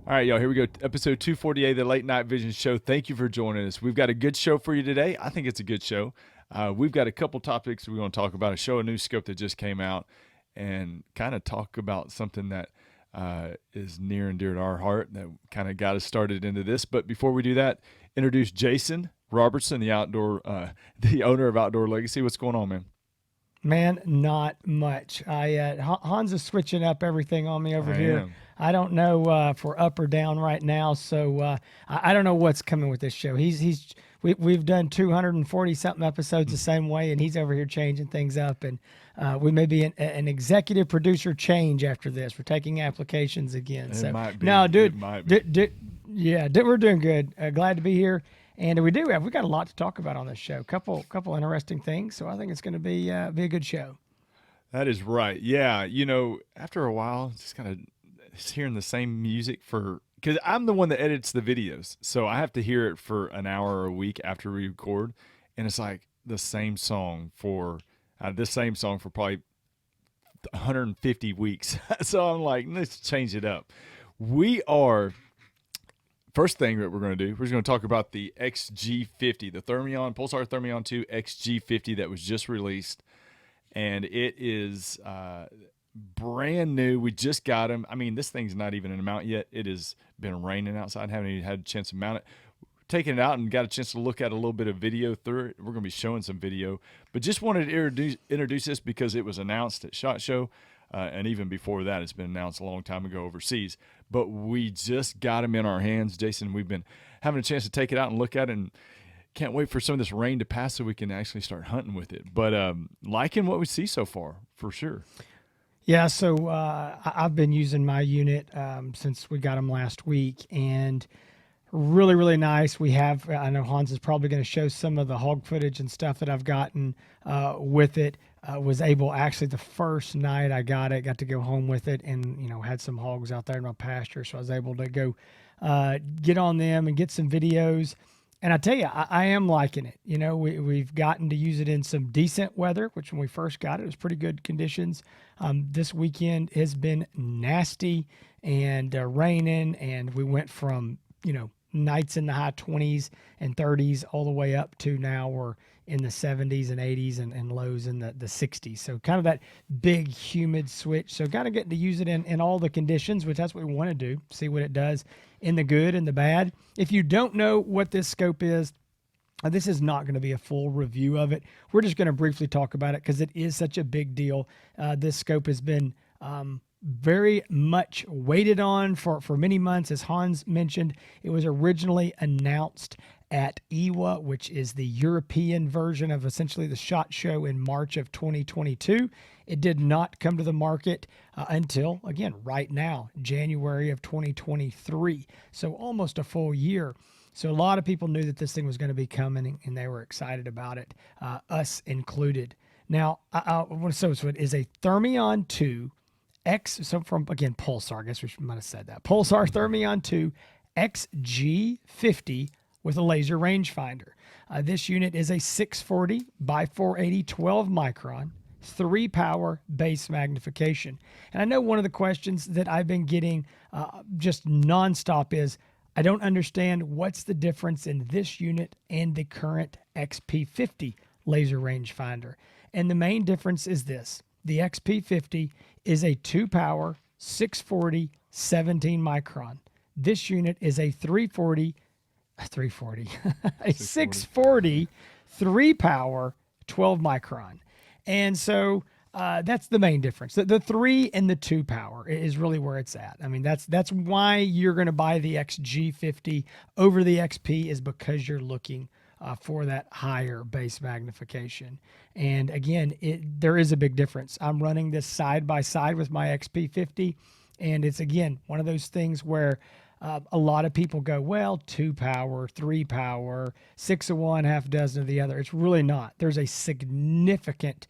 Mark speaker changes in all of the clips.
Speaker 1: All right, y'all, here we go. Episode 248 of the Late Night Vision Show. Thank you for joining us. We've got a good show for you today. I think it's a good show. We've got a couple topics we want to talk about, a new scope that just came out, and kind of talk about something that is near and dear to our heart that kind of got us started into this. But before we do that, introduce Jason Robertson, the owner of Outdoor Legacy. What's going on, man?
Speaker 2: Man, not much. Hans is switching up everything on me over
Speaker 1: I
Speaker 2: here.
Speaker 1: am.
Speaker 2: I don't know if we're up or down right now, so I don't know what's coming with this show. We've done 240 something episodes the same way, and he's over here changing things up. And we may be an executive producer change after this. We're taking applications again.
Speaker 1: It might be.
Speaker 2: No, dude,
Speaker 1: It might be.
Speaker 2: we're doing good. Glad to be here. And we got a lot to talk about on this show. Couple interesting things. So I think it's going to be a good show.
Speaker 1: That is right. Yeah, after a while, just kind of hearing the same music because I'm the one that edits the videos, so I have to hear it for an hour or a week after we record, and it's like the same song for probably 150 weeks. So I'm like, let's change it up. First thing that we're going to do, we're just going to talk about the XG50, the Pulsar Thermion 2 XG50 that was just released, and it is brand new. We just got them. I mean, this thing's not even in a mount yet. It has been raining outside. Haven't even had a chance to mount it. Taking it out and got a chance to look at a little bit of video through it. We're going to be showing some video, but just wanted to introduce this because it was announced at SHOT Show. And even before that, it's been announced a long time ago overseas. But we just got them in our hands, Jason. We've been having a chance to take it out and look at it, and can't wait for some of this rain to pass so we can actually start hunting with it. But liking what we see so far, for sure.
Speaker 2: Yeah, so I've been using my unit since we got them last week, and really, really nice. I know Hans is probably going to show some of the hog footage and stuff that I've gotten with it. Was able, actually, the first night I got to go home with it, and had some hogs out there in my pasture, so I was able to go get on them and get some videos. And I tell you, I am liking it. We've gotten to use it in some decent weather, which when we first got it was pretty good conditions. This weekend has been nasty and raining, and we went from nights in the high 20s and 30s all the way up to now we're in the 70s and 80s and lows in the 60s. So kind of that big humid switch. So kind of getting to use it in all the conditions, which that's what we want to do, see what it does in the good and the bad. If you don't know what this scope is, this is not going to be a full review of it. We're just going to briefly talk about it because it is such a big deal. This scope has been very much waited on for many months. As Hans mentioned, it was originally announced at EWA, which is the European version of essentially the SHOT Show, in March of 2022. It did not come to the market until, again, right now, January of 2023. So almost a full year. So a lot of people knew that this thing was going to be coming, and they were excited about it, us included. Now, I want to say so it is a Thermion 2 from, again, Pulsar. I guess we might have said that. Pulsar Thermion 2 XG50 with a laser rangefinder. This unit is a 640 by 480 12 micron, 3-power base magnification. And I know one of the questions that I've been getting just nonstop is, I don't understand what's the difference in this unit and the current XP50 laser rangefinder. And the main difference is this. The XP50 is a 2-power, 640, 17 micron. This unit is a 640, 3-power, 12 micron. And so that's the main difference. The 3 and the 2 power is really where it's at. I mean, that's why you're going to buy the XG50 over the XP, is because you're looking for that higher base magnification. And again, there is a big difference. I'm running this side by side with my XP50, and it's, again, one of those things where a lot of people go, well, 2 power, 3 power, 6 of one, half a dozen of the other. It's really not. There's a significant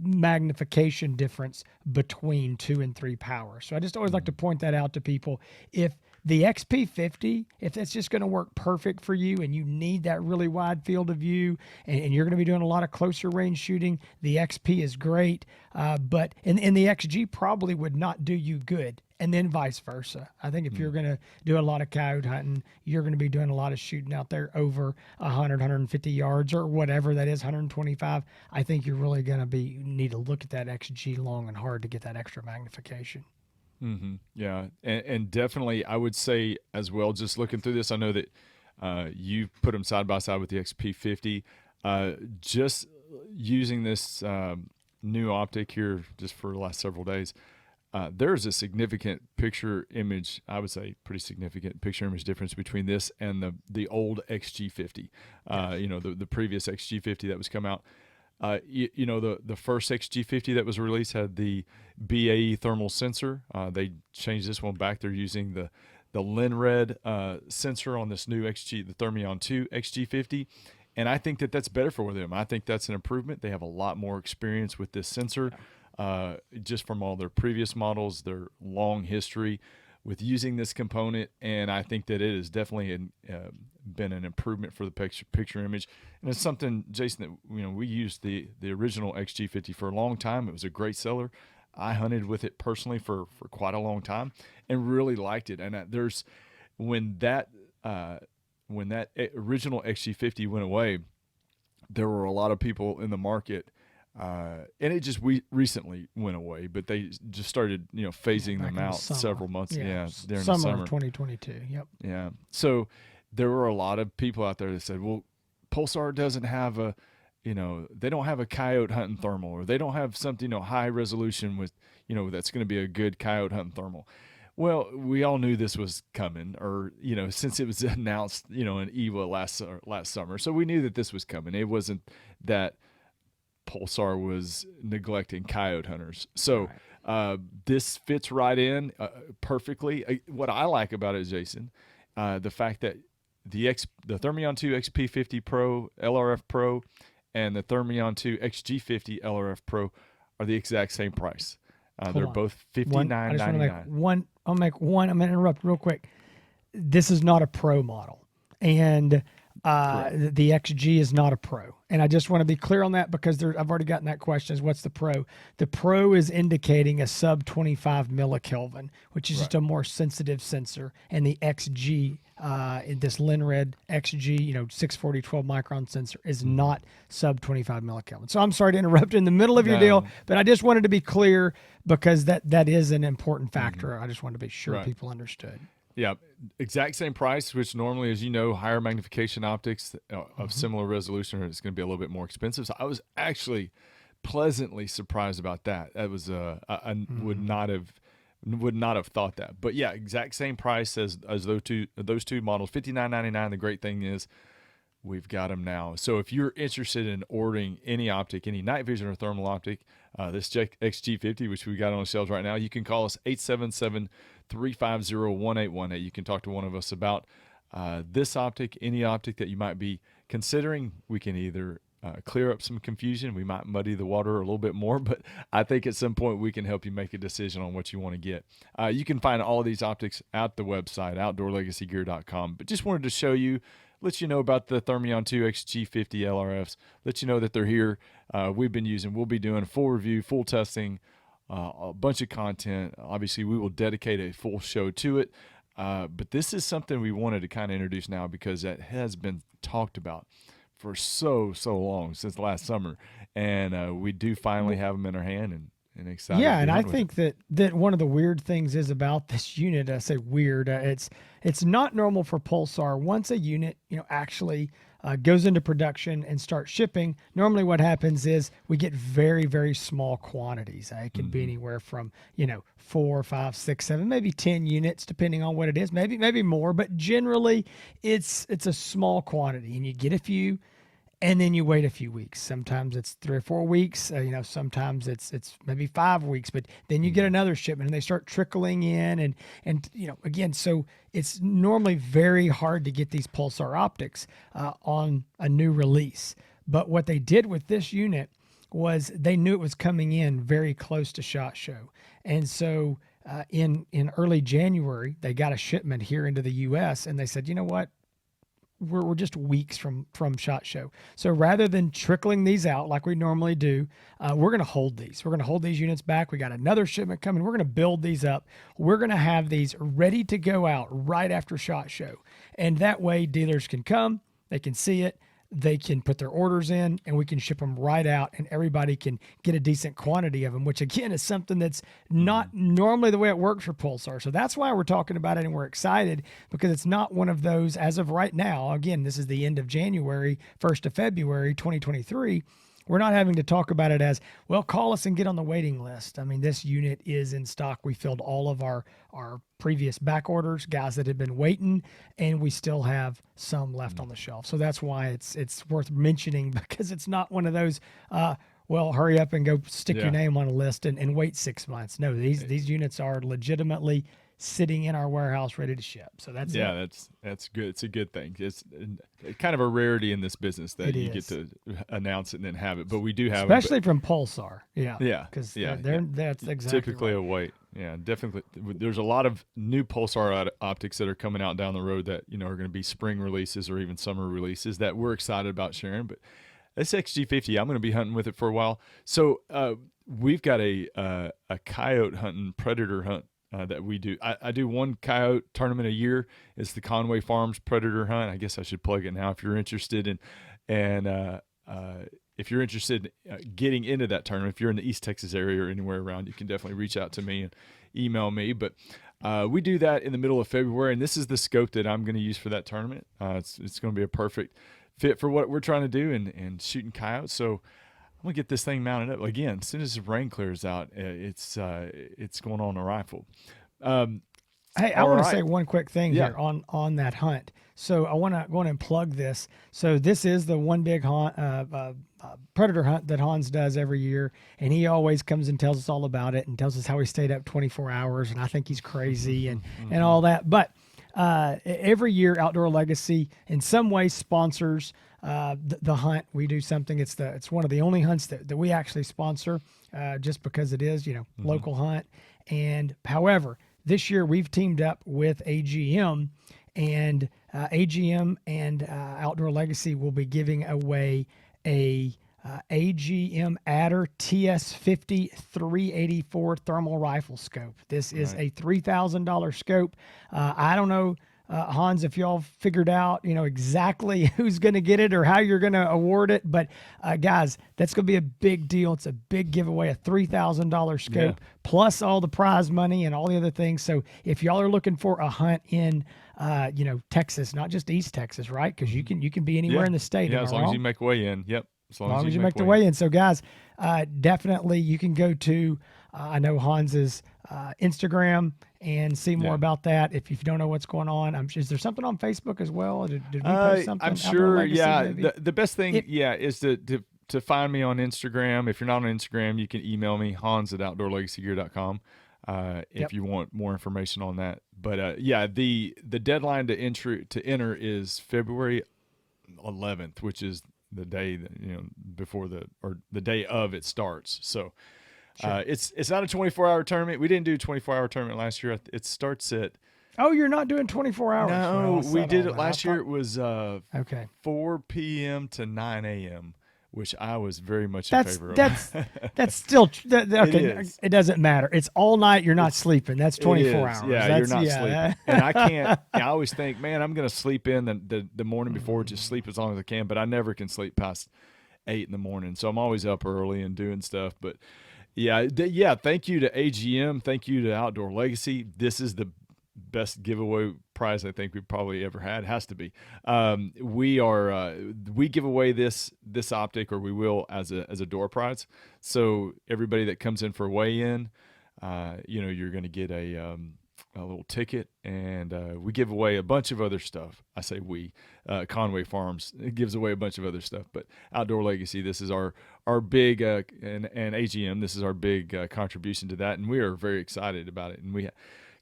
Speaker 2: magnification difference between 2 and 3 power. So I just always like to point that out to people. If the XP50, if that's just going to work perfect for you and you need that really wide field of view and you're going to be doing a lot of closer range shooting, the XP is great. But the XG probably would not do you good and then vice versa. I think if you're going to do a lot of coyote hunting, you're going to be doing a lot of shooting out there over 100, 150 yards or whatever that is, 125. I think you're really going to need to look at that XG long and hard to get that extra magnification.
Speaker 1: Yeah, and definitely, I would say as well. Just looking through this, I know that you put them side by side with the XP50. Just using this new optic here, just for the last several days, there's a significant picture image. I would say pretty significant picture image difference between this and the old XG50. You know, the previous XG50 that was come out. You know, the first XG50 that was released had the BAE thermal sensor. They changed this one back. They're using the Linred sensor on this new the Thermion 2 XG50. And I think that that's better for them. I think that's an improvement. They have a lot more experience with this sensor, just from all their previous models, their long history with using this component. And I think that it has definitely been an improvement for the picture image. And it's something, Jason, that, you know, we used the original XG50 for a long time. It was a great seller. I hunted with it personally for quite a long time and really liked it. And when that original XG50 went away, there were a lot of people in the market, and it just recently went away, but they just started, you know, phasing them out several months. Yeah, during the summer
Speaker 2: of 2022. Yep.
Speaker 1: Yeah. So there were a lot of people out there that said, well, Pulsar doesn't have they don't have a coyote hunting thermal, or they don't have something, high resolution with, that's going to be a good coyote hunting thermal. Well, we all knew this was coming, or, since it was announced, in EVA last summer. So we knew that this was coming. It wasn't that Pulsar was neglecting coyote hunters. So this fits right in perfectly. What I like about it, Jason, the fact that the Thermion 2 XP50 Pro, LRF Pro, and the Thermion 2 XG50 LRF Pro are the exact same price. They're both $59.99.
Speaker 2: I'm going to interrupt real quick. This is not a Pro model, and the XG is not a Pro. And I just want to be clear on that, because I've already gotten that question, is what's the Pro? The Pro is indicating a sub 25 millikelvin, which is just a more sensitive sensor. And the XG, this Linred XG, 640 12 micron sensor is not sub 25 millikelvin. So I'm sorry to interrupt in the middle of your deal, but I just wanted to be clear, because that is an important factor. I just wanted to be sure people understood.
Speaker 1: Yeah, exact same price, which normally, as you know, higher magnification optics of similar resolution is going to be a little bit more expensive. So I was actually pleasantly surprised about that. That was I would not have thought that. But yeah, exact same price as those two models, $59.99. The great thing is we've got them now. So if you're interested in ordering any optic, any night vision or thermal optic, this XG50, which we got on the shelves right now, you can call us 877-350-1818. You can talk to one of us about this optic, any optic that you might be considering. We can either clear up some confusion. We might muddy the water a little bit more, but I think at some point we can help you make a decision on what you want to get. You can find all of these optics at the website, outdoorlegacygear.com. But just wanted to show you, let you know about the Thermion 2 XG50 LRFs, let you know that they're here. We'll be doing a full review, full testing, a bunch of content. Obviously, we will dedicate a full show to it. But this is something we wanted to kind of introduce now, because that has been talked about for so long, since last summer. And we do finally have them in our hand, and excited.
Speaker 2: Yeah, and I think that one of the weird things is about this unit. I say weird. It's not normal for Pulsar. Once a unit, actually goes into production and starts shipping, normally what happens is we get very, very small quantities. It can be anywhere from 4, 5, 6, 7, maybe 10 units, depending on what it is. Maybe more, but generally it's a small quantity, and you get a few. And then you wait a few weeks. Sometimes it's 3 or 4 weeks. Sometimes it's maybe 5 weeks. But then you get another shipment, and they start trickling in. And again, so it's normally very hard to get these Pulsar optics on a new release. But what they did with this unit was they knew it was coming in very close to SHOT Show. And so in early January, they got a shipment here into the U.S., and they said, you know what? we're just weeks from SHOT Show. So rather than trickling these out like we normally do, we're going to hold these. We're going to hold these units back. We got another shipment coming. We're going to build these up. We're going to have these ready to go out right after SHOT Show, and that way dealers can come, they can see it, they can put their orders in, and we can ship them right out, and everybody can get a decent quantity of them, which again is something that's not normally the way it works for Pulsar. So that's why we're talking about it, and we're excited because it's not one of those as of right now. Again, this is the end of January, 1st of February, 2023. We're not having to talk about it as, well, call us and get on the waiting list. I mean, this unit is in stock. We filled all of our previous back orders, guys that had been waiting, and we still have some left on the shelf. So that's why it's worth mentioning, because it's not one of those, well, hurry up and go stick your name on a list and wait 6 months. No, these units are legitimately sitting in our warehouse ready to ship. So that's
Speaker 1: that's good. It's a good thing. It's kind of a rarity in this business that you get to announce it and then have it. But we do have
Speaker 2: especially from Pulsar. Yeah.
Speaker 1: Because
Speaker 2: that's exactly
Speaker 1: typically
Speaker 2: right.
Speaker 1: a wait. Yeah, definitely. There's a lot of new Pulsar optics that are coming out down the road that are going to be spring releases or even summer releases that we're excited about sharing. But this XG50, I'm going to be hunting with it for a while. So we've got a coyote hunting, predator hunt that we do. I do one coyote tournament a year. It's the Conway Farms Predator Hunt. I guess I should plug it now if you're interested in, and if you're interested in getting into that tournament, if you're in the East Texas area or anywhere around, you can definitely reach out to me and email me. But we do that in the middle of February, and this is the scope that I'm going to use for that tournament. It's going to be a perfect fit for what we're trying to do and shooting coyotes. So I'm gonna get this thing mounted up again. As soon as the rain clears out, it's going on a rifle.
Speaker 2: Hey, I want to say one quick thing here on that hunt. So I want to go on and plug this. So this is the one big predator hunt that Hans does every year, and he always comes and tells us all about it and tells us how he stayed up 24 hours, and I think he's crazy and all that. But every year, Outdoor Legacy in some way sponsors the hunt. We do something. It's one of the only hunts that we actually sponsor, just because it is local hunt. And however, this year we've teamed up with AGM, and AGM and Outdoor Legacy will be giving away a AGM Adder TS50 384 thermal rifle scope. This is a $3,000 scope. I don't know, Hans, if y'all figured out, exactly who's going to get it or how you're going to award it. But guys, that's going to be a big deal. It's a big giveaway, a $3,000 scope plus all the prize money and all the other things. So if y'all are looking for a hunt in, Texas, not just East Texas, right? Because you can be anywhere in the state.
Speaker 1: Yeah, as long as you make way in. Yep.
Speaker 2: As long as you make the way in. So guys, definitely you can go to, I know Hans's Instagram and see more about that. If you don't know what's going on, is there something on Facebook as well? Did we post something?
Speaker 1: I'm sure. Legacy, the best thing, is to find me on Instagram. If you're not on Instagram, you can email me, hans@outdoorlegacygear.com. If you want more information on that. But the deadline to enter is February 11th, which is the day that, before the day of it starts. So it's not a 24-hour tournament. We didn't do a 24-hour tournament last year. It starts at
Speaker 2: you're not doing 24 hours.
Speaker 1: No, we did it last year. It was 4 p.m. to 9 a.m., which I was very much in favor of. That's still okay. It doesn't matter. It's all night. You're not sleeping. That's 24 hours. Yeah, you're not sleeping. And I can't. I always think, man, I'm going to sleep in the morning before, just sleep as long as I can. But I never can sleep past 8 in the morning. So I'm always up early and doing stuff. But thank you to AGM. Thank you to Outdoor Legacy. This is the best giveaway prize I think we've probably ever had. It has to be. We give away this optic, or we will, as a door prize. So everybody that comes in for a weigh-in, you're going to get a little ticket, and we give away a bunch of other stuff. I say we, Conway Farms gives away a bunch of other stuff, but Outdoor Legacy, this is our big, and AGM, this is our big contribution to that, and we are very excited about it, and we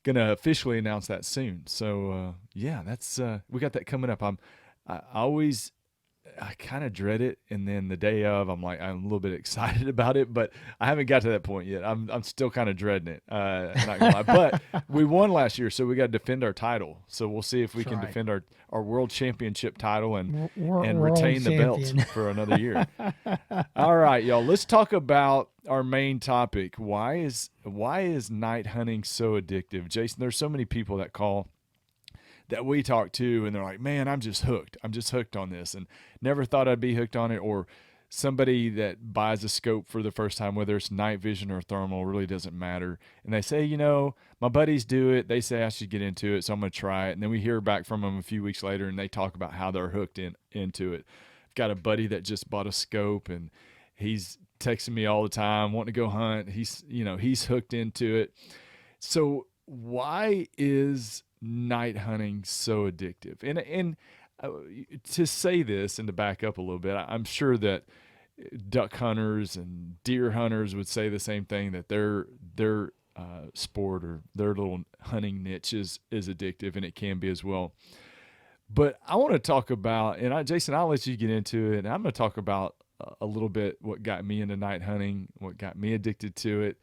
Speaker 1: gonna officially announce that soon. So that's we got that coming up. I always I kind of dread it, and then the day of, I'm a little bit excited about it, but I haven't got to that point yet. I'm still kind of dreading it. Not gonna lie, but we won last year, so we got to defend our title. So we'll see if we
Speaker 2: That's
Speaker 1: can
Speaker 2: right.
Speaker 1: defend our world championship title and
Speaker 2: World
Speaker 1: retain the belt
Speaker 2: champion.
Speaker 1: for another year. All right, y'all. Let's talk about our main topic. Why is night hunting so addictive, Jason? There's so many people that call that we talk to, and they're like, man, I'm just hooked. I'm just hooked on this, and never thought I'd be hooked on it. Or somebody that buys a scope for the first time, whether it's night vision or thermal, really doesn't matter. And they say, my buddies do it. They say I should get into it, so I'm going to try it. And then we hear back from them a few weeks later, and they talk about how they're hooked into it. I've got a buddy that just bought a scope, and he's texting me all the time, wanting to go hunt. He's hooked into it. So why is night hunting so addictive? And to say this and to back up a little bit, I'm sure that duck hunters and deer hunters would say the same thing, that their sport or their little hunting niche is addictive, and it can be as well. But I want to talk about, and Jason, I'll let you get into it. And I'm going to talk about a little bit what got me into night hunting, what got me addicted to it,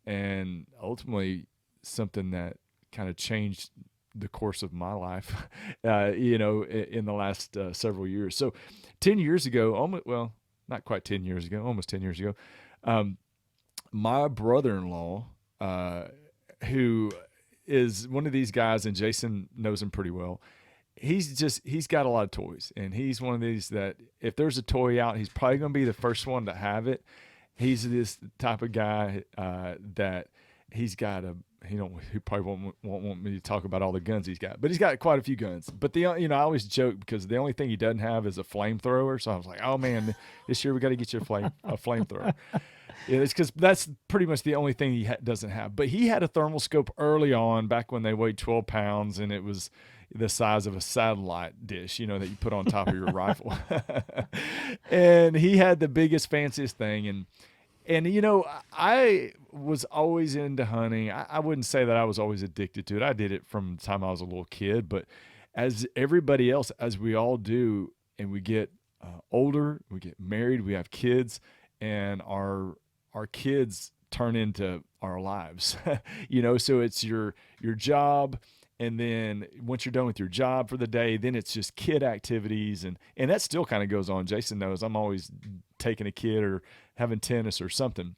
Speaker 1: and ultimately something that kind of changed the course of my life, in the last several years. So 10 years ago, not quite 10 years ago, almost 10 years ago, my brother-in-law, who is one of these guys, and Jason knows him pretty well, he's got a lot of toys, and he's one of these that if there's a toy out, he's probably going to be the first one to have it. He's this type of guy that he's got he probably won't want me to talk about all the guns he's got, but he's got quite a few guns. But I always joke because the only thing he doesn't have is a flamethrower. So I was like, oh man, this year we got to get you a flamethrower. Yeah, it's because that's pretty much the only thing he doesn't have. But he had a thermal scope early on, back when they weighed 12 pounds, and it was the size of a satellite dish, that you put on top of your rifle. And he had the biggest, fanciest thing. And I was always into hunting. I wouldn't say that I was always addicted to it. I did it from the time I was a little kid. But as everybody else, as we all do, and we get older, we get married, we have kids, and our kids turn into our lives. So it's your job. And then once you're done with your job for the day, then it's just kid activities. And that still kind of goes on. Jason knows I'm always taking a kid or having tennis or something.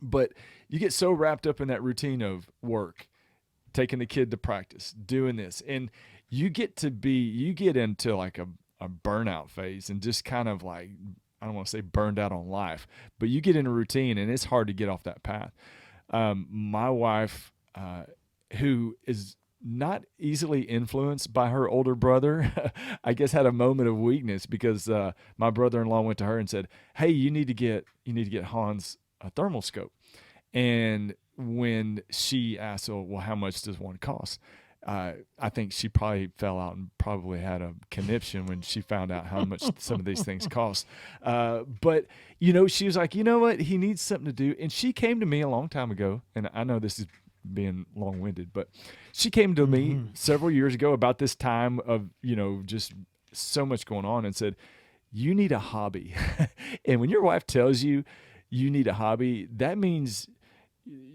Speaker 1: But you get so wrapped up in that routine of work, taking the kid to practice, doing this. And you get into like a burnout phase, and just kind of like, I don't want to say burned out on life, but you get in a routine, and it's hard to get off that path. My wife, who is not easily influenced by her older brother, I guess had a moment of weakness because my brother-in-law went to her and said, hey, you need to get Hans a thermal scope. And when she asked, well, how much does one cost? I think she probably fell out and probably had a conniption when she found out how much some of these things cost. But, she was like, you know what? He needs something to do. And she came to me a long time ago, and I know this is being long-winded, but she came to me several years ago about this time of, just so much going on, and said, you need a hobby. And when your wife tells you need a hobby, that means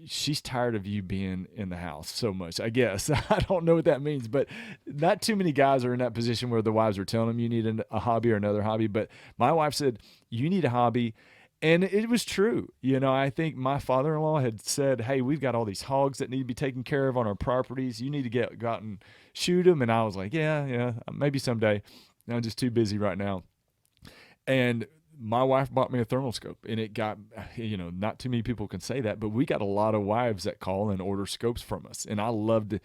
Speaker 1: she's tired of you being in the house so much, I guess. I don't know what that means, but not too many guys are in that position where the wives are telling them you need a hobby or another hobby. But my wife said, you need a hobby. And it was true. I think my father-in-law had said, hey, we've got all these hogs that need to be taken care of on our properties. You need to go out and shoot them. And I was like, yeah, maybe someday. I'm just too busy right now. And my wife bought me a thermal scope, and it got, not too many people can say that, but we got a lot of wives that call and order scopes from us. And I loved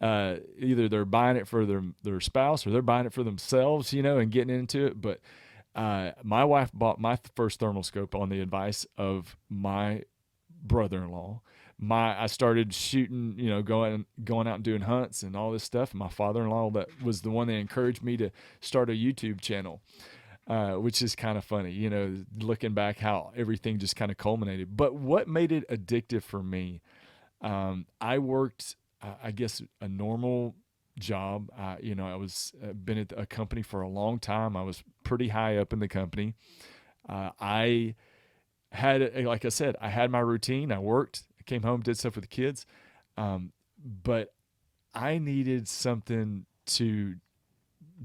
Speaker 1: either they're buying it for their spouse, or they're buying it for themselves, and getting into it. But my wife bought my first thermal scope on the advice of my brother-in-law. I started shooting, going out and doing hunts and all this stuff. My father-in-law, that was the one that encouraged me to start a YouTube channel, which is kind of funny, looking back how everything just kind of culminated. But what made it addictive for me, I worked, I guess, a normal job. I was been at a company for a long time. I was pretty high up in the company. I had, like I said, I had my routine. I worked, I came home, did stuff with the kids, but I needed something to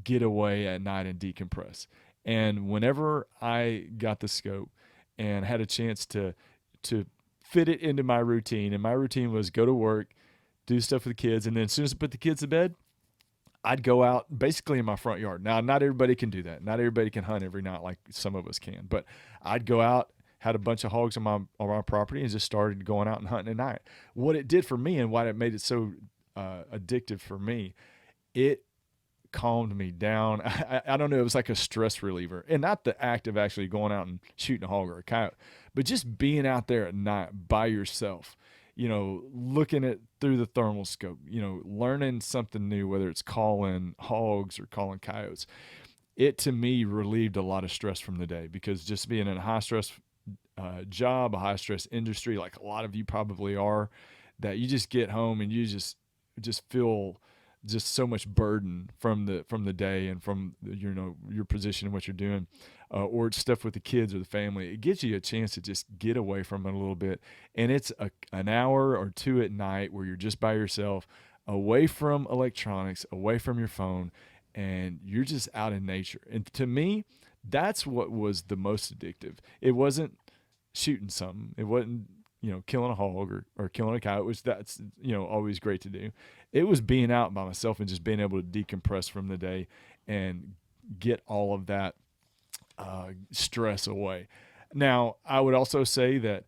Speaker 1: get away at night and decompress. And whenever I got the scope and had a chance to fit it into my routine, and my routine was go to work, do stuff with the kids, and then as soon as I put the kids to bed, I'd go out basically in my front yard. Now, not everybody can do that. Not everybody can hunt every night like some of us can. But I'd go out, had a bunch of hogs on my property, and just started going out and hunting at night. What it did for me and why it made it so addictive for me, it calmed me down. I don't know. It was like a stress reliever, and not the act of actually going out and shooting a hog or a coyote, but just being out there at night by yourself. Looking at through the thermal scope. Learning something new, whether it's calling hogs or calling coyotes. It to me relieved a lot of stress from the day, because just being in a high stress job, a high stress industry, like a lot of you probably are, that you just get home and you just feel just so much burden from the day and from your position and what you're doing, or it's stuff with the kids or the family. It gives you a chance to just get away from it a little bit, and it's an hour or two at night where you're just by yourself, away from electronics, away from your phone, and you're just out in nature. And to me, that's what was the most addictive. It wasn't shooting something. It wasn't killing a hog or killing a cow, which that's always great to do. It was being out by myself and just being able to decompress from the day and get all of that stress away. Now, I would also say that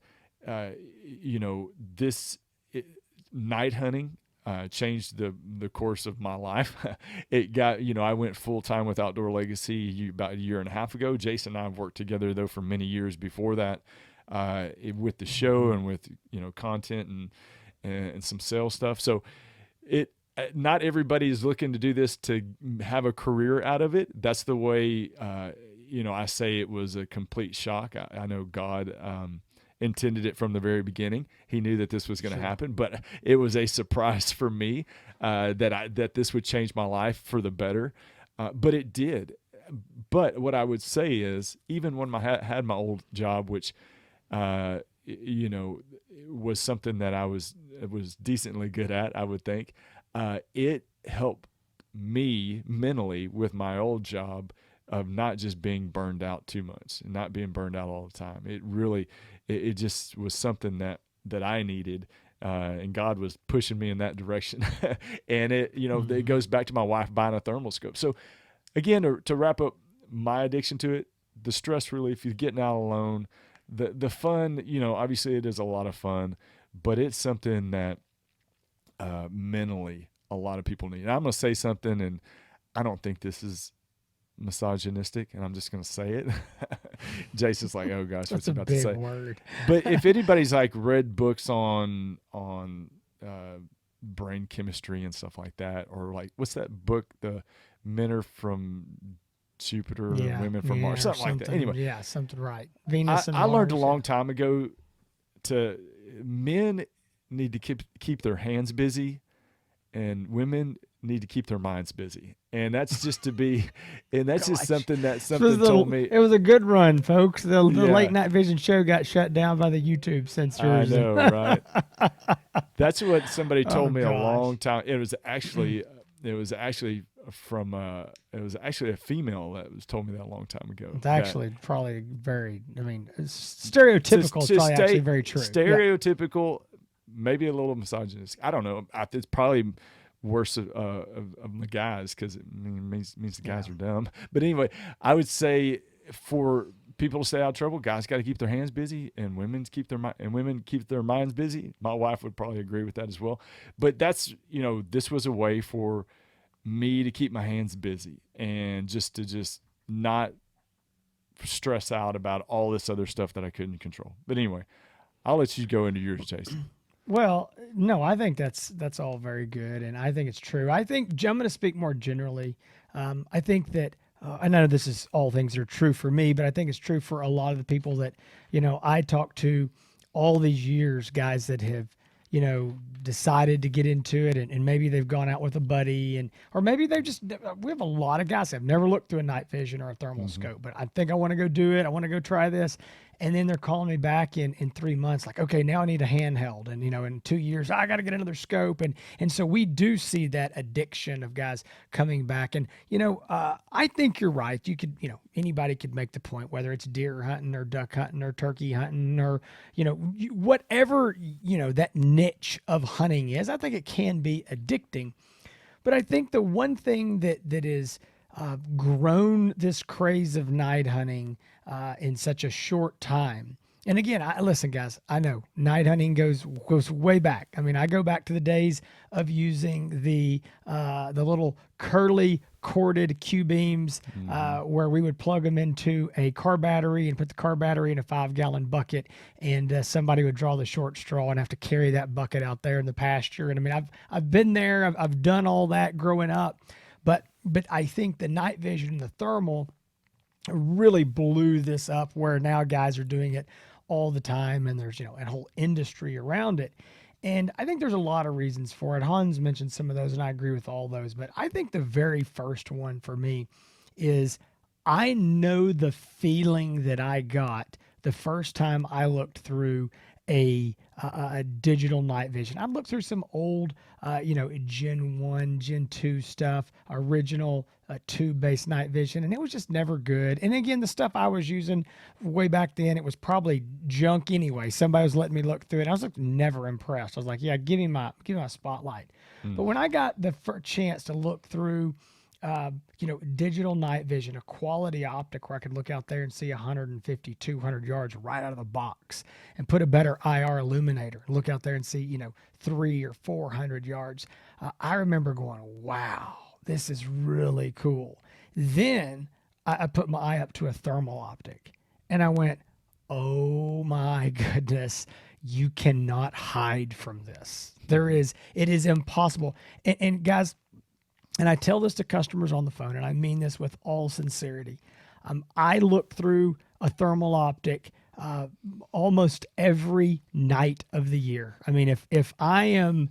Speaker 1: this night hunting changed the course of my life. It got, I went full time with Outdoor Legacy about a year and a half ago. Jason and I have worked together though for many years before that, with the show and with content and some sales stuff. So not everybody is looking to do this to have a career out of it. That's the way I say it was a complete shock. I know God intended it from the very beginning. He knew that this was going to happen, but it was a surprise for me that this would change my life for the better. But it did. But what I would say is, even when I had my old job, which was something that I was decently good at, I would think, it helped me mentally with my old job of not just being burned out too much and not being burned out all the time. It really, it just was something that I needed, and God was pushing me in that direction. And it goes back to my wife buying a thermal scope. So again, to wrap up my addiction to it, the stress relief, you're getting out alone, the fun, obviously it is a lot of fun, but it's something that mentally a lot of people need. And I'm going to say something, and I don't think this is misogynistic, and I'm just going to say it. Jason's like, oh gosh, what's he about to say?
Speaker 2: Word.
Speaker 1: But if anybody's like read books on brain chemistry and stuff like that, or like, what's that book, The Men Are From Jupiter and Women from Mars, something like that. Anyway,
Speaker 2: yeah, something right. Venus and
Speaker 1: I
Speaker 2: Mars,
Speaker 1: learned a long time ago men need to keep their hands busy, and women need to keep their minds busy. And that's just just something that told me.
Speaker 2: It was a good run, folks. The Late Night Vision show got shut down by the YouTube censors.
Speaker 1: I know, right? That's what somebody told me a long time. It was actually from it was actually a female that was told me that a long time ago.
Speaker 2: It's actually probably very, stereotypical is probably actually very true.
Speaker 1: Stereotypical, maybe a little misogynist. I don't know. It's probably worse of the guys, because it means the guys are dumb. But anyway, I would say for people to stay out of trouble, guys got to keep their hands busy, and women keep their minds busy. My wife would probably agree with that as well. But that's, this was a way for me to keep my hands busy and just not stress out about all this other stuff that I couldn't control. But anyway, I'll let you go into yours, Jason.
Speaker 2: Well, no, I think that's all very good, and I think it's true. I think I'm going to speak more generally. I think that I know this is all things that are true for me, but I think it's true for a lot of the people that I talk to all these years, guys that have decided to get into it, and maybe they've gone out with a buddy, or maybe they just, we have a lot of guys that have never looked through a night vision or a thermal scope, but I think I want to go do it. I want to go try this. And then they're calling me back in 3 months, like, okay, now I need a handheld. And, in 2 years, I got to get another scope. And so we do see that addiction of guys coming back. And, I think you're right. You could, anybody could make the point, whether it's deer hunting or duck hunting or turkey hunting or, whatever, that niche of hunting is. I think it can be addicting. But I think the one thing that is grown this craze of night hunting in such a short time. And again, listen, guys, I know night hunting goes way back. I mean, I go back to the days of using the little curly corded Q beams where we would plug them into a car battery and put the car battery in a 5-gallon bucket, and somebody would draw the short straw and have to carry that bucket out there in the pasture. And I mean, I've been there. I've done all that growing up, but I think the night vision and the thermal really blew this up, where now guys are doing it all the time, and there's a whole industry around it. And I think there's a lot of reasons for it. Hans mentioned some of those, and I agree with all those, but I think the very first one for me is, I know the feeling that I got the first time I looked through a digital night vision. I looked through some old Gen 1, Gen 2 stuff, original tube-based night vision, and it was just never good. And again, the stuff I was using way back then, it was probably junk anyway. Somebody was letting me look through it. I was never impressed. I was like, yeah, give me my spotlight. But when I got the chance to look through digital night vision, a quality optic where I could look out there and see 150, 200 yards right out of the box, and put a better IR illuminator, look out there and see, 300 or 400 yards. I remember going, wow, this is really cool. Then I put my eye up to a thermal optic, and I went, oh my goodness, you cannot hide from this. It is impossible. And guys, and I tell this to customers on the phone, and I mean this with all sincerity. I look through a thermal optic almost every night of the year. I mean, if I'm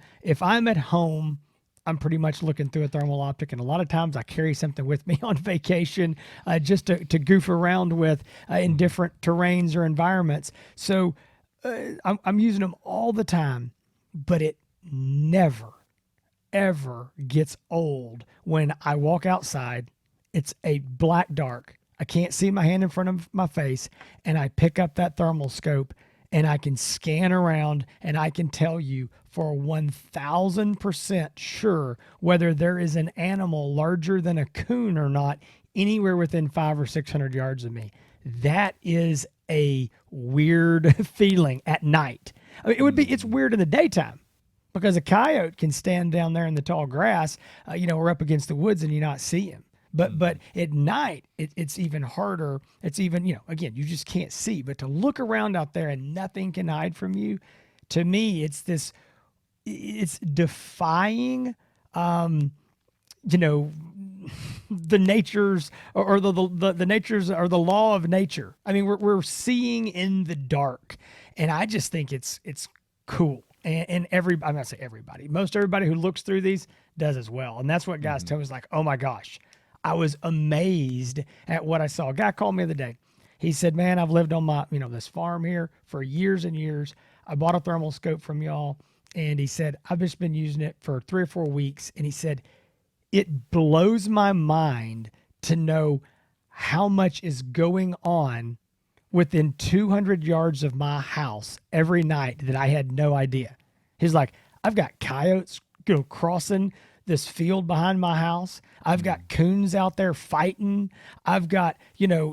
Speaker 2: at home, I'm pretty much looking through a thermal optic, and a lot of times I carry something with me on vacation just to goof around with in different terrains or environments. So I'm using them all the time, but it never ever gets old when I walk outside. It's a black dark. I can't see my hand in front of my face, and I pick up that thermal scope, and I can scan around, and I can tell you for 1,000% sure whether there is an animal larger than a coon or not anywhere within 500 or 600 yards of me. That is a weird feeling at night. I mean, it's weird in the daytime, because a coyote can stand down there in the tall grass, or up against the woods, and you not see him. But at night, it's even harder. It's even, again, you just can't see. But to look around out there and nothing can hide from you, to me, it's defying, the natures or the natures or the law of nature. I mean, we're seeing in the dark, and I just think it's cool. And I'm not say everybody, most everybody who looks through these does as well. And that's what guys tell me, is like, oh my gosh, I was amazed at what I saw. A guy called me the other day. He said, man, I've lived on my, this farm here for years and years. I bought a thermal scope from y'all. And he said, I've just been using it for 3 or 4 weeks. And he said, it blows my mind to know how much is going on within 200 yards of my house every night that I had no idea. He's like, I've got coyotes crossing this field behind my house. I've got coons out there fighting. I've got,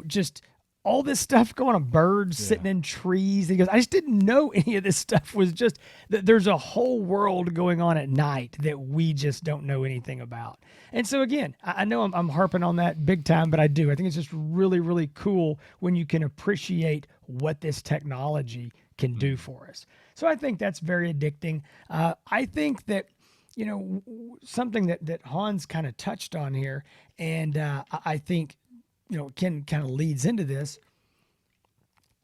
Speaker 2: just all this stuff going on, birds sitting in trees. He goes, I just didn't know any of this stuff was just, that there's a whole world going on at night that we just don't know anything about. And so again, I know I'm harping on that big time, but I do. I think it's just really, really cool when you can appreciate what this technology can do for us. So I think that's very addicting. I think that, something that Hans kind of touched on here, and I think, Ken kind of leads into this.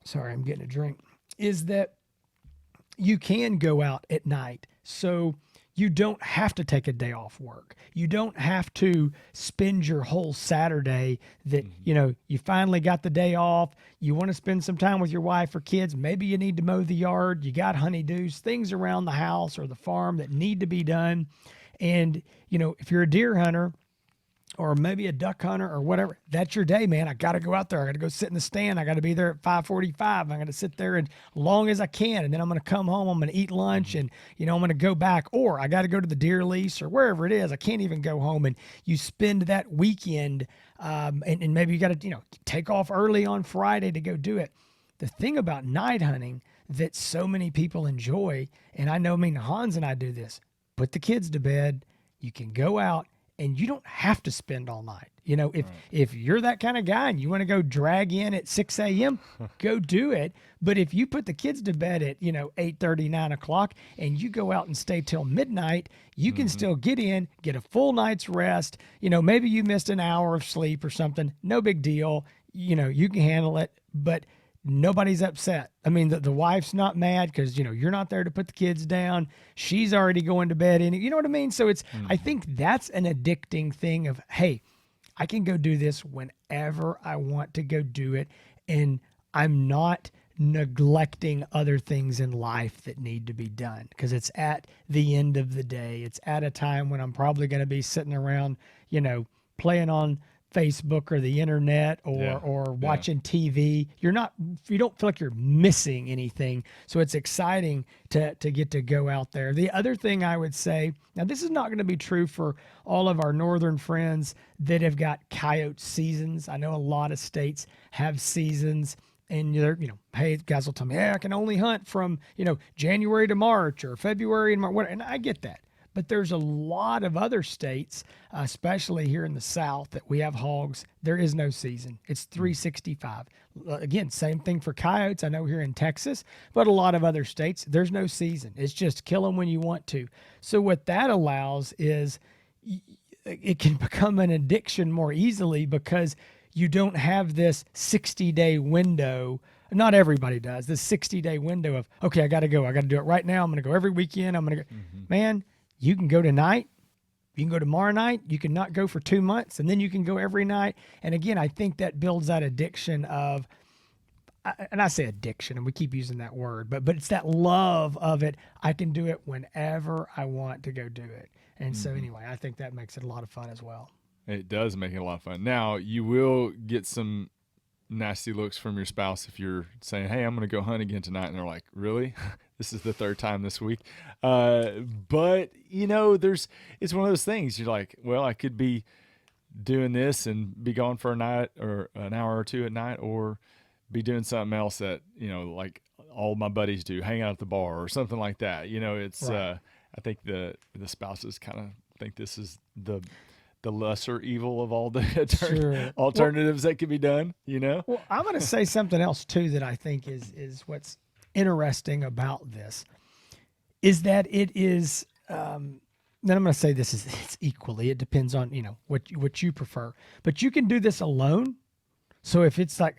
Speaker 2: Sorry, I'm getting a drink. Is that you can go out at night. So you don't have to take a day off work. You don't have to spend your whole Saturday that, you finally got the day off. You want to spend some time with your wife or kids. Maybe you need to mow the yard. You got honeydews, things around the house or the farm that need to be done. And, if you're a deer hunter, or maybe a duck hunter or whatever, that's your day, man. I got to go out there. I got to go sit in the stand. I got to be there at 5:45. I got to sit there as long as I can. And then I'm going to come home. I'm going to eat lunch and, I'm going to go back, or I got to go to the deer lease or wherever it is. I can't even go home. And you spend that weekend and maybe you got to, take off early on Friday to go do it. The thing about night hunting that so many people enjoy, and I know, Hans and I do this, put the kids to bed. You can go out. And you don't have to spend all night. If you're that kind of guy and you want to go drag in at 6 a.m., go do it. But if you put the kids to bed at, 8:30, 9 o'clock, and you go out and stay till midnight, you can still get in, get a full night's rest. Maybe you missed an hour of sleep or something. No big deal. You can handle it. But nobody's upset. I mean, the wife's not mad because, you're not there to put the kids down. She's already going to bed in it. You know what I mean? So I think that's an addicting thing of, hey, I can go do this whenever I want to go do it. And I'm not neglecting other things in life that need to be done because it's at the end of the day. It's at a time when I'm probably going to be sitting around, playing on Facebook or the internet or watching TV. You don't feel like you're missing anything. So it's exciting to get to go out there. The other thing I would say, now this is not going to be true for all of our northern friends that have got coyote seasons. I know a lot of states have seasons. And you're, hey, guys will tell me, I can only hunt from, January to March or February and March. And I get that. But there's a lot of other states, especially here in the South, that we have hogs. There is no season. It's 365. Again, same thing for coyotes. I know here in Texas, but a lot of other states, there's no season. It's just kill them when you want to. So what that allows is it can become an addiction more easily because you don't have this 60-day window. Not everybody does. This 60-day window of, okay, I got to go. I got to do it right now. I'm going to go every weekend. I'm going to go. Man, you can go tonight, you can go tomorrow night, you can not go for 2 months, and then you can go every night. And again, I think that builds that addiction of, and I say addiction, and we keep using that word, but it's that love of it. I can do it whenever I want to go do it. And so anyway, I think that makes it a lot of fun as well.
Speaker 1: It does make it a lot of fun. Now, you will get some nasty looks from your spouse if you're saying, hey, I'm going to go hunt again tonight. And they're like, really? This is the third time this week. But, it's one of those things. You're like, well, I could be doing this and be gone for a night or an hour or two at night, or be doing something else that, like all my buddies do, hang out at the bar or something like that. It's, right. I think the spouses kind of think this is the lesser evil of all the alternatives that could be done, Well,
Speaker 2: I'm going to say something else too that I think is what's interesting about this is that it is, then I'm going to say this is it's equally, it depends on, what you prefer, but you can do this alone. So if it's like,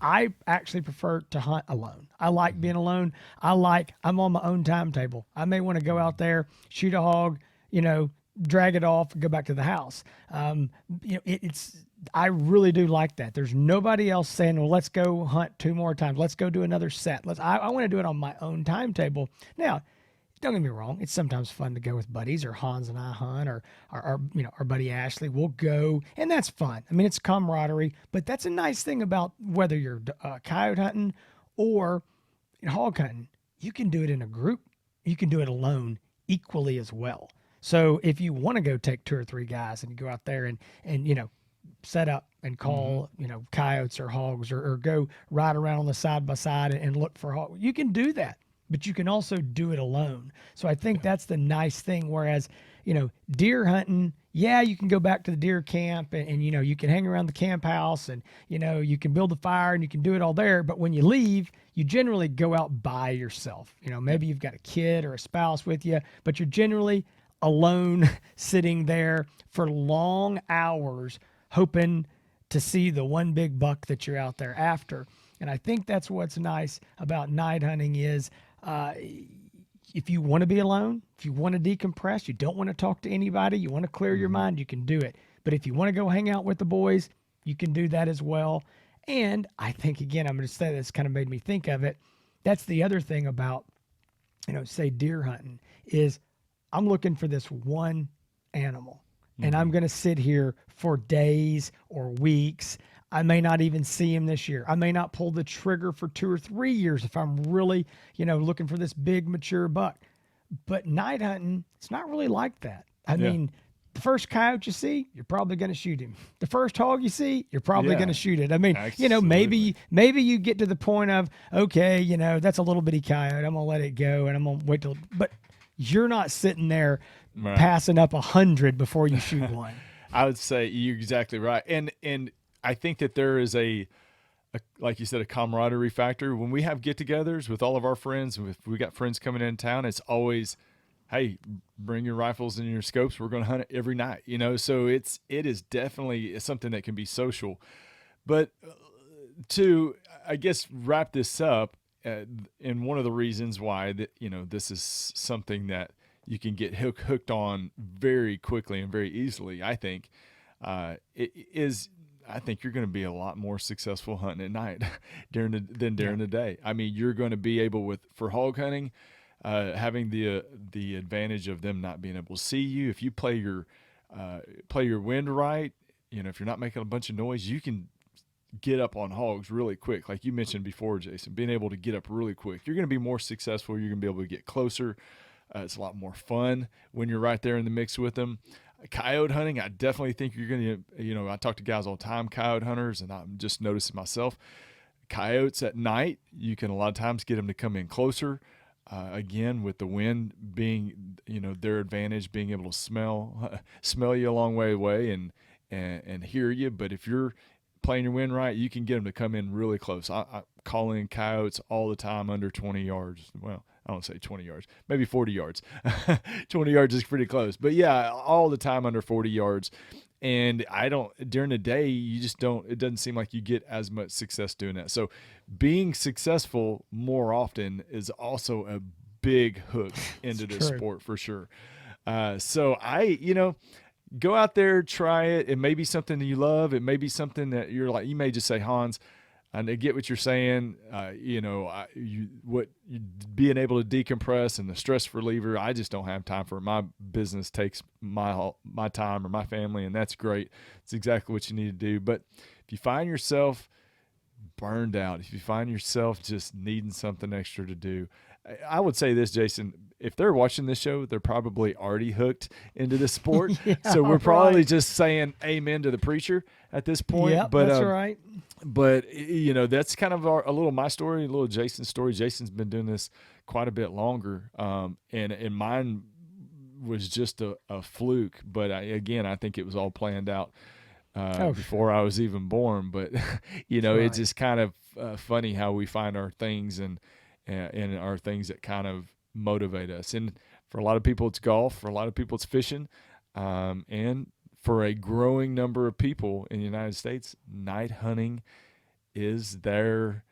Speaker 2: I actually prefer to hunt alone. I like being alone. I'm on my own timetable. I may want to go out there, shoot a hog, drag it off and go back to the house. I really do like that. There's nobody else saying, well, let's go hunt 2 more times. Let's go do another set. I want to do it on my own timetable. Now, don't get me wrong. It's sometimes fun to go with buddies, or Hans and I hunt, or our buddy Ashley will go, and that's fun. It's camaraderie, but that's a nice thing about whether you're coyote hunting or hog hunting. You can do it in a group. You can do it alone equally as well. So if you want to go take 2 or 3 guys and you go out there and set up and call, coyotes or hogs, or go ride around on the side by side and look for hogs, you can do that, but you can also do it alone. So I think that's the nice thing. Whereas, deer hunting, you can go back to the deer camp and you can hang around the camp house and, you can build a fire and you can do it all there. But when you leave, you generally go out by yourself. Maybe you've got a kid or a spouse with you, but you're generally alone sitting there for long hours hoping to see the one big buck that you're out there after. And I think that's what's nice about night hunting is If you want to be alone, if you want to decompress, you don't want to talk to anybody, you want to clear your mind, you can do it. But if you want to go hang out with the boys, you can do that as well. And I think, again, I'm going to say this kind of made me think of it. That's the other thing about, say deer hunting is I'm looking for this one animal and I'm going to sit here for days or weeks. I may not even see him this year. I may not pull the trigger for 2 or 3 years if I'm really, looking for this big mature buck. But night hunting, it's not really like that. I mean, the first coyote you see, you're probably going to shoot him. The first hog you see, you're probably going to shoot it. I mean,
Speaker 1: Absolutely.
Speaker 2: maybe you get to the point of, okay, that's a little bitty coyote. I'm going to let it go and I'm going to wait till, but you're not sitting there passing up 100 before you shoot one.
Speaker 1: I would say you're exactly right. And I think that there is a like you said, a camaraderie factor. When we have get-togethers with all of our friends, if we got friends coming in town, it's always, hey, bring your rifles and your scopes. We're going to hunt it every night, So it is definitely something that can be social. But to, I guess, wrap this up, and one of the reasons why that this is something that you can get hooked on very quickly and very easily, I think, it is. I think you're going to be a lot more successful hunting at night during the day. I mean, you're going to be able for hog hunting, having the advantage of them not being able to see you. If you play your wind right, if you're not making a bunch of noise, you can get up on hogs really quick. Like you mentioned before, Jason, being able to get up really quick. You're going to be more successful. You're going to be able to get closer. It's a lot more fun when you're right there in the mix with them. Coyote hunting, I definitely think you're going to, I talk to guys all the time, coyote hunters, and I'm just noticing myself. Coyotes at night, you can a lot of times get them to come in closer. Again, with the wind being, their advantage, being able to smell you a long way away and hear you. But if you're playing your wind right, you can get them to come in really close. I call in coyotes all the time under 20 yards. Well, I don't say 20 yards, maybe 40 yards. 20 yards is pretty close. But yeah, all the time under 40 yards. And during the day, it doesn't seem like you get as much success doing that. So being successful more often is also a big hook into this sport for sure. So go out there, try it. It may be something that you love. It may be something that you're like, you may just say, Hans, and I get what you're saying. Being able to decompress and the stress reliever, I just don't have time for it. My business takes my time or my family, and that's great. It's exactly what you need to do. But if you find yourself burned out, if you find yourself just needing something extra to do, I would say this, Jason, if they're watching this show, they're probably already hooked into this sport. So we're probably just saying amen to the preacher at this point.
Speaker 2: Yeah, that's right.
Speaker 1: But, that's kind of a little my story, a little Jason's story. Jason's been doing this quite a bit longer. And mine was just a fluke. But, I think it was all planned out before I was even born. But, it's just kind of funny how we find our things and our things that kind of motivate us. And for a lot of people, it's golf. For a lot of people, it's fishing. And for a growing number of people in the United States, night hunting is their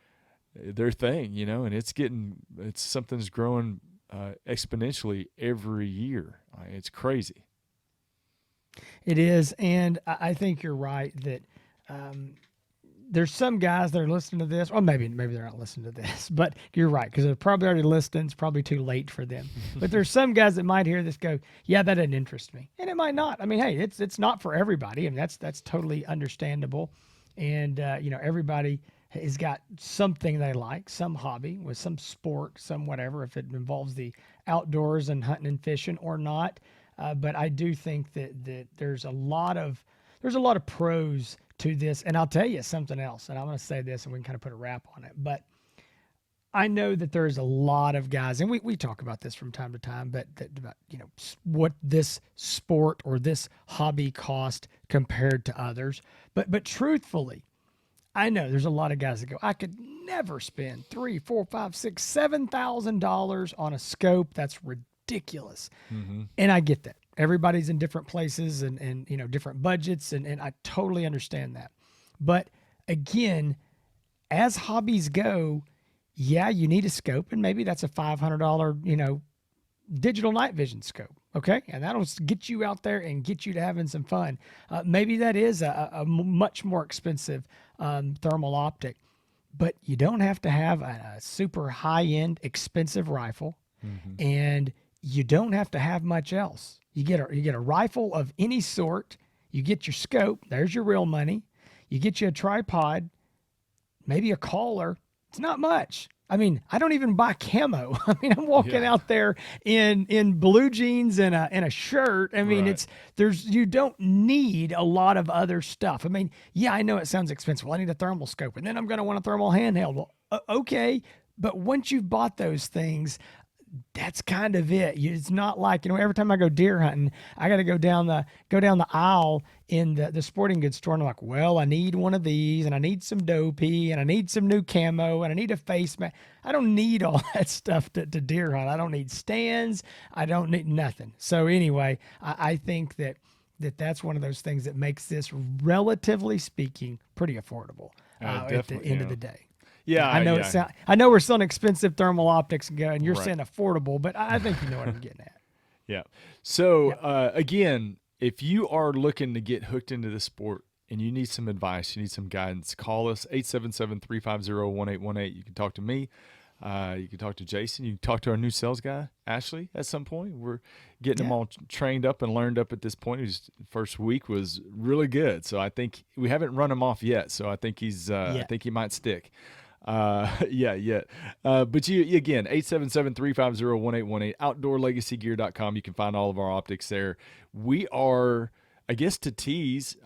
Speaker 1: thing, and it's something that's growing exponentially every year. It's crazy.
Speaker 2: It is. And I think you're right that, there's some guys that are listening to this, or maybe they're not listening to this, but you're right, because they're probably already listening. It's probably too late for them. But there's some guys that might hear this go, yeah, that doesn't interest me. And it might not. I mean, hey, it's not for everybody. I mean, that's totally understandable. And, everybody has got something they like, some hobby with some sport, some whatever, if it involves the outdoors and hunting and fishing or not. But I do think that there's a lot of pros to this. And I'll tell you something else, and I'm going to say this and we can kind of put a wrap on it, but I know that there's a lot of guys, and we talk about this from time to time, but about, what this sport or this hobby cost compared to others. But truthfully, I know there's a lot of guys that go, I could never spend $3,000, $4,000, $5,000, $6,000, $7,000 on a scope. That's ridiculous. Mm-hmm. And I get that. Everybody's in different places and different budgets, and I totally understand that. But again, as hobbies go, yeah, you need a scope, and maybe that's a $500, digital night vision scope. Okay. And that'll get you out there and get you to having some fun. Maybe that is much more expensive thermal optic, but you don't have to have a super high end, expensive rifle,
Speaker 1: Mm-hmm.
Speaker 2: and you don't have to have much else. You get a rifle of any sort. You get your scope. There's your real money. You get you a tripod, maybe a collar. It's not much. I mean, I don't even buy camo. I mean, I'm walking
Speaker 1: Yeah.
Speaker 2: out there in blue jeans and a shirt. I mean,
Speaker 1: Right.
Speaker 2: you don't need a lot of other stuff. I mean, yeah, I know it sounds expensive. Well, I need a thermal scope, and then I'm going to want a thermal handheld. Well, okay, but once you've bought those things, that's kind of it. It's not like, every time I go deer hunting, I got to go down the aisle in the sporting goods store, and I'm like, well, I need one of these, and I need some dopey, and I need some new camo, and I need a face mask. I don't need all that stuff to deer hunt. I don't need stands. I don't need nothing. So anyway, I think that's one of those things that makes this, relatively speaking, pretty affordable at the
Speaker 1: Definitely.
Speaker 2: end of the day. Yeah,
Speaker 1: Yeah. Yeah.
Speaker 2: I know we're selling expensive thermal optics and you're
Speaker 1: Right.
Speaker 2: saying affordable, but I think you know what I'm getting at.
Speaker 1: Yeah. So
Speaker 2: Yep.
Speaker 1: again, if you are looking to get hooked into the sport and you need some advice, you need some guidance, call us 877-350-1818. You can talk to me. You can talk to Jason. You can talk to our new sales guy, Ashley, at some point. We're getting him
Speaker 2: Yeah.
Speaker 1: all trained up and learned up at this point. His first week was really good. So I think we haven't run him off yet. So I think I
Speaker 2: Yeah.
Speaker 1: think he might stick. Yeah. But you again, 877-350-1818, outdoorlegacygear.com. You can find all of our optics there. We are, I guess, to tease,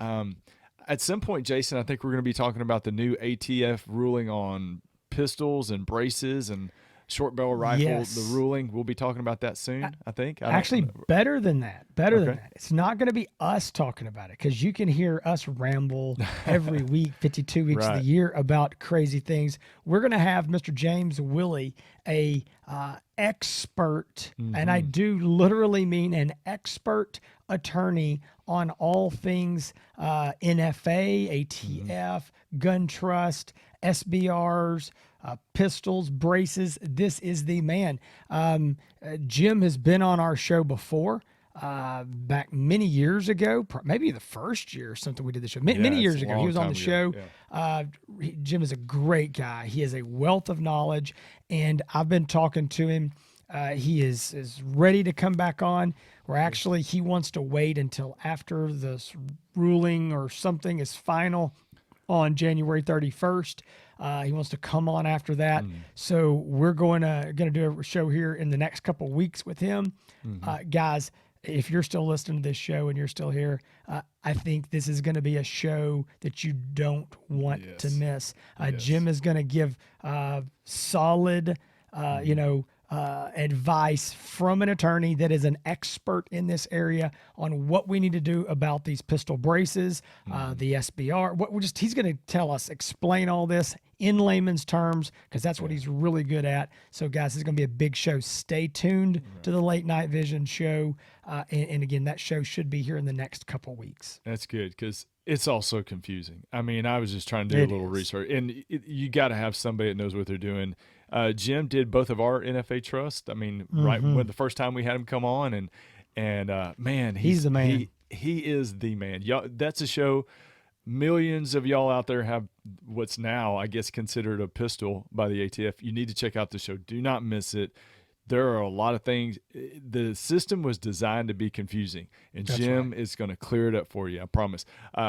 Speaker 1: at some point, Jason, I think we're going to be talking about the new ATF ruling on pistols and braces and short barrel rifle, the
Speaker 2: Yes.
Speaker 1: ruling. We'll be talking about that soon, I think. I don't
Speaker 2: Actually,
Speaker 1: know.
Speaker 2: better than that. Better than
Speaker 1: Okay.
Speaker 2: that. It's not going to be us talking about it, because you can hear us ramble every week, 52 weeks of the
Speaker 1: Right.
Speaker 2: year, about crazy things. We're going to have Mr. James Willie, a expert, and I
Speaker 1: Mm-hmm.
Speaker 2: do literally mean an expert attorney on all things NFA,
Speaker 1: Mm-hmm.
Speaker 2: ATF, gun trust, SBRs, pistols, braces. This is the man. Jim has been on our show before, back many years ago, maybe the first year or something we did the show. Many
Speaker 1: Yeah, it's
Speaker 2: years
Speaker 1: a
Speaker 2: ago, he
Speaker 1: long
Speaker 2: was on
Speaker 1: time
Speaker 2: the
Speaker 1: ago.
Speaker 2: show.
Speaker 1: Yeah.
Speaker 2: Jim is a great guy. He has a wealth of knowledge, and I've been talking to him. He is ready to come back on. Or actually, he wants to wait until after this ruling or something is final on January 31st. He wants to come on after that.
Speaker 1: Mm.
Speaker 2: So we're going to do a show here in the next couple weeks with him.
Speaker 1: Mm-hmm.
Speaker 2: Guys, if you're still listening to this show and you're still here, I think this is going to be a show that you don't want to
Speaker 1: Yes.
Speaker 2: miss.
Speaker 1: Yes.
Speaker 2: Jim is going to give solid, advice from an attorney that is an expert in this area on what we need to do about these pistol braces, the SBR. He's going to tell us, explain all this in layman's terms, because that's what he's really good at. So, guys, this is going to be a big show. Stay tuned to the Late Night Vision show. And again, that show should be here in the next couple weeks.
Speaker 1: That's good, because it's all so confusing. I mean, I was just trying to do a little research, and you got to have somebody that knows what they're doing. Jim did both of our NFA trust. I mean, right when the first time we had him come on, and man,
Speaker 2: He's the man.
Speaker 1: He is the man. Y'all, that's a show. Millions of y'all out there have what's now, I guess, considered a pistol by the ATF. You need to check out the show. Do not miss it. There are a lot of things. The system was designed to be confusing, and
Speaker 2: That's
Speaker 1: Jim
Speaker 2: right.
Speaker 1: is going to clear it up for you. I promise.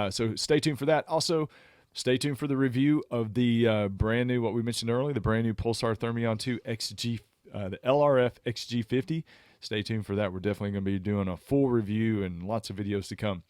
Speaker 1: So stay tuned for that. Also, stay tuned for the review of the brand new, what we mentioned earlier, the brand new Pulsar Thermion 2 XG, the LRF XG50. Stay tuned for that. We're definitely going to be doing a full review and lots of videos to come.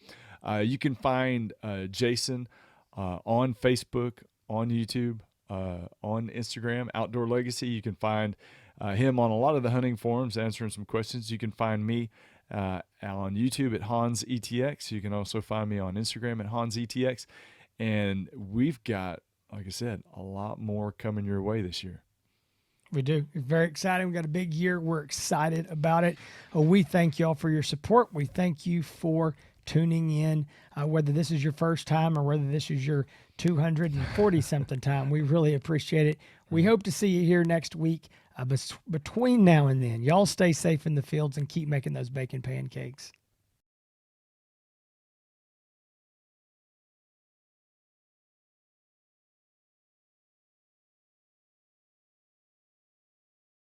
Speaker 1: You can find Jason on Facebook, on YouTube, on Instagram, Outdoor Legacy. You can find him on a lot of the hunting forums answering some questions. You can find me on YouTube at Hans ETX. You can also find me on Instagram at Hans ETX. And we've got, like I said, a lot more coming your way this year.
Speaker 2: We do. It's very exciting. We got a big year. We're excited about it. We thank y'all for your support. We thank you for tuning in, whether this is your first time or whether this is your 240 something time. We really appreciate it. We hope to see you here next week. Between now and then, y'all stay safe in the fields and keep making those bacon pancakes.